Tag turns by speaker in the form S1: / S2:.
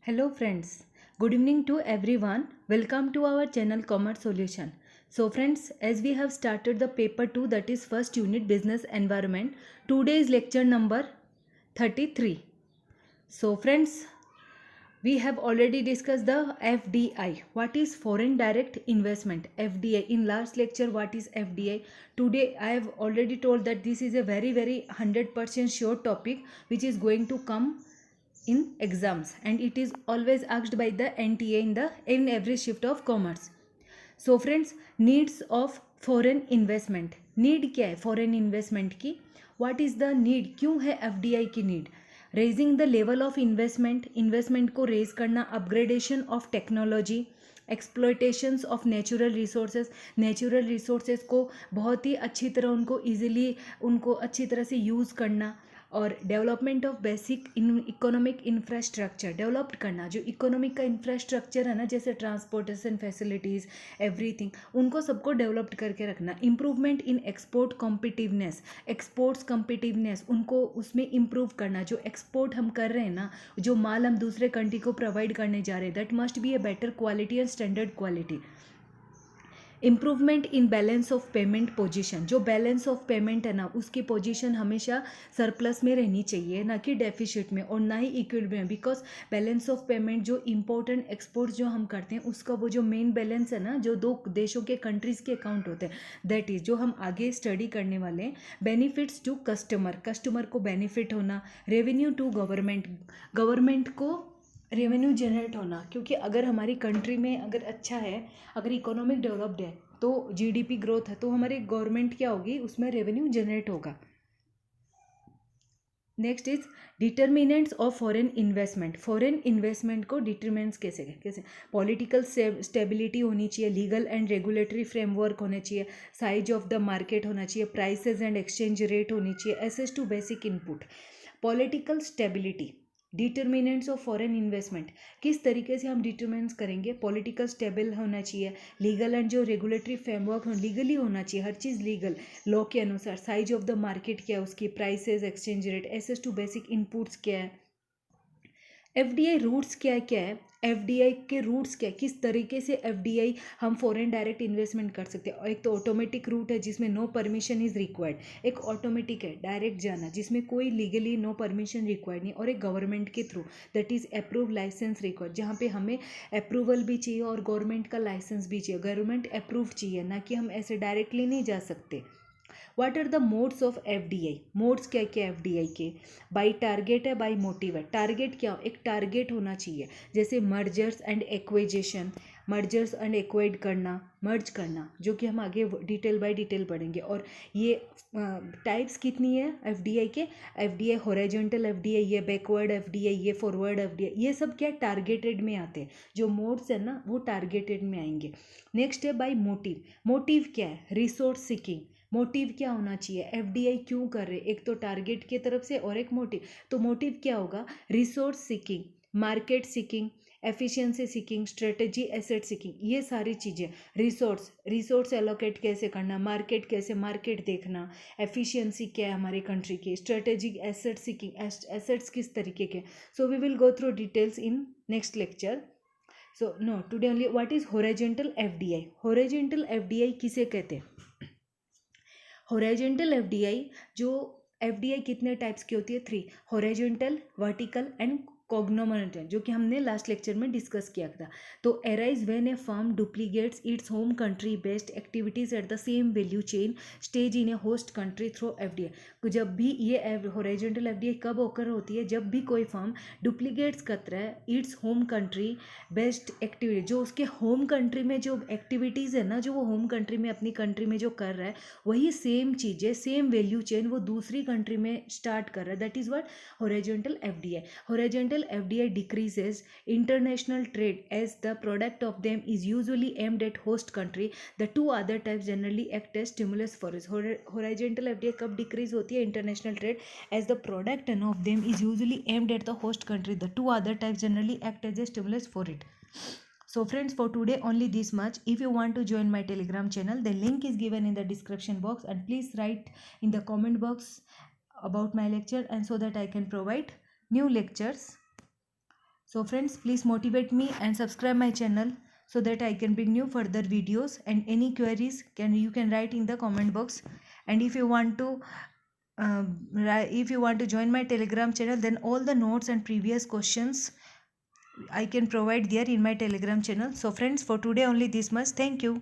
S1: Hello friends, good evening to everyone. Welcome to our channel Commerce Solution. So friends, as we have started the paper 2, that is first unit business environment, today is lecture number 33. So friends, we have already discussed the FDI. What is foreign direct investment? FDI. In last lecture, what is FDI? Today I have already told that this is a very 100% sure topic which is going to come in exams, and it is always asked by the NTA in every shift of commerce. So friends, needs of foreign investment. Need क्या है foreign investment की? What is the need? क्यों है FDI की need? Raising the level of investment को raise करना, upgradation of technology, exploitations of natural resources को बहुत ही अच्छी तरह उनको अच्छी तरह से यूज़ करना, और development of basic economic infrastructure developed करना. जो इकोनॉमिक का इंफ्रास्ट्रक्चर है ना, जैसे ट्रांसपोर्टेशन फैसिलिटीज़, एवरीथिंग, उनको सबको डेवलप्ड करके रखना. इम्प्रूवमेंट इन एक्सपोर्ट्स कॉम्पिटिवनेस, उनको उसमें इम्प्रूव करना. जो एक्सपोर्ट हम कर रहे हैं ना, जो माल हम दूसरे कंट्री को प्रोवाइड करने जा रहे हैं, that must be a better quality and standard quality. Improvement in balance of payment position. जो बैलेंस ऑफ पेमेंट है ना, उसकी पोजीशन हमेशा सरप्लस में रहनी चाहिए, ना कि डेफिसिट में और ना ही इक्विलिब्रियम में. बिकॉज बैलेंस ऑफ पेमेंट, जो इंपॉर्टेंट एक्सपोर्ट्स जो हम करते हैं, उसका वो जो मेन बैलेंस है ना, जो दो देशों के कंट्रीज़ के अकाउंट होते हैं, दैट इज़ जो हम आगे स्टडी करने वाले हैं. बेनिफिट्स टू कस्टमर को बेनिफिट होना. रेवेन्यू टू गवर्नमेंट को रेवेन्यू जनरेट होना, क्योंकि अगर हमारी कंट्री में अगर अच्छा है, अगर इकोनॉमिक डेवलप्ड है, तो जीडीपी ग्रोथ है, तो हमारी गवर्नमेंट क्या होगी, उसमें रेवेन्यू जनरेट होगा. Next is determinants of foreign investment को डिटरमिनेंट्स कैसे पॉलिटिकल स्टेबिलिटी होनी चाहिए, लीगल एंड रेगुलेटरी फ्रेमवर्क होने चाहिए, साइज ऑफ द मार्केट होना चाहिए, प्राइसेस एंड एक्सचेंज रेट होनी चाहिए, access to basic input. Political stability, determinants of foreign investment किस तरीके से हम डिटर्मिनेंट्स करेंगे? पॉलिटिकल स्टेबल होना चाहिए, लीगल एंड जो रेगुलेटरी फ्रेमवर्क लीगली होना चाहिए, हर चीज़ लीगल लॉ के अनुसार. साइज ऑफ द मार्केट क्या है उसकी, prices, exchange rate, access to basic inputs क्या है. एफडीआई रूट्स क्या है, एफडीआई के रूट्स क्या है, किस तरीके से एफडीआई हम फॉरेन डायरेक्ट इन्वेस्टमेंट कर सकते हैं. एक तो ऑटोमेटिक रूट है जिसमें नो परमिशन इज़ रिक्वायर्ड, एक ऑटोमेटिक है डायरेक्ट जाना जिसमें कोई लीगली नो परमिशन रिक्वायर्ड नहीं, और एक गवर्नमेंट के through, that is approve license required, जहाँ पे हमें अप्रूवल भी चाहिए और गवर्नमेंट का लाइसेंस भी चाहिए, गवर्नमेंट अप्रूव चाहिए, ना कि हम ऐसे डायरेक्टली नहीं जा सकते. What are the modes of FDI? Modes क्या क्या एफडीआई के? बाई टारगेट है, बाई मोटिव है. टारगेट क्या हो, एक टारगेट होना चाहिए, जैसे mergers and acquisition, mergers and acquired करना, मर्ज करना, जो कि हम आगे डिटेल बाय डिटेल पढ़ेंगे. और ये टाइप्स कितनी है एफडीआई के? एफडीआई हॉरिजॉन्टल एफडीआई, ये बैकवर्ड एफडीआई, ये फॉरवर्ड एफडीआई, ये सब क्या टारगेटेड में आते हैं. जो मोड्स है ना, वो टारगेटेड में आएंगे. नेक्स्ट है बाय मोटिव. मोटिव क्या है? Resource seeking. मोटिव क्या होना चाहिए, एफडीआई क्यों कर रहे, एक तो टारगेट की तरफ से और एक मोटिव. तो मोटिव क्या होगा? Resource seeking, market seeking, efficiency seeking, strategy, asset seeking, ये सारी चीज़ें. रिसोर्स एलोकेट कैसे करना, मार्केट देखना, एफिशिएंसी क्या है हमारी कंट्री की, स्ट्रेटेजिक एसेट सीकिंग, एसेट्स किस तरीके के. So we will go through details in next lecture. So no today only what is horizontal FDI. Horizontal FDI किसे कहते हैं? हॉरिजॉन्टल एफडीआई, जो एफडीआई कितने टाइप्स की होती है? 3. हॉरिजॉन्टल, वर्टिकल एंड कॉग्नोमोनेटल, जो कि हमने लास्ट लेक्चर में डिस्कस किया था. तो arise when A firm duplicates its home country based activities at the same value chain stage in A host country through FDI. जब भी ये हॉरिजॉन्टल एफडीआई कब ओकर होती है? जब भी कोई फर्म डुप्लीकेट्स करता है its home country based activity, जो उसके होम कंट्री में जो एक्टिविटीज़ है ना, जो वो होम कंट्री में अपनी कंट्री में जो कर रहा है, वही सेम चीज़ें, सेम वैल्यू चेन वो दूसरी कंट्री में स्टार्ट कर रहा है. That is what horizontal FDI. Horizontal FDI decreases international trade as the product of them is usually aimed at host country. The two other types generally act as stimulus for it. Horizontal FDI कब decrease होती है? International trade as the product of them is usually aimed at the host country. The two other types generally act as a stimulus for it. So friends, for today only this much. If you want to join my Telegram channel, the link is given in the description box, and please write in the comment box about my lecture, and so that I can provide new lectures So friends, please motivate me and subscribe my channel so that I can bring you further videos, and any queries you can write in the comment box. And if you want to join my Telegram channel, then all the notes and previous questions I can provide there in my Telegram channel. So friends, for today only this much. Thank you.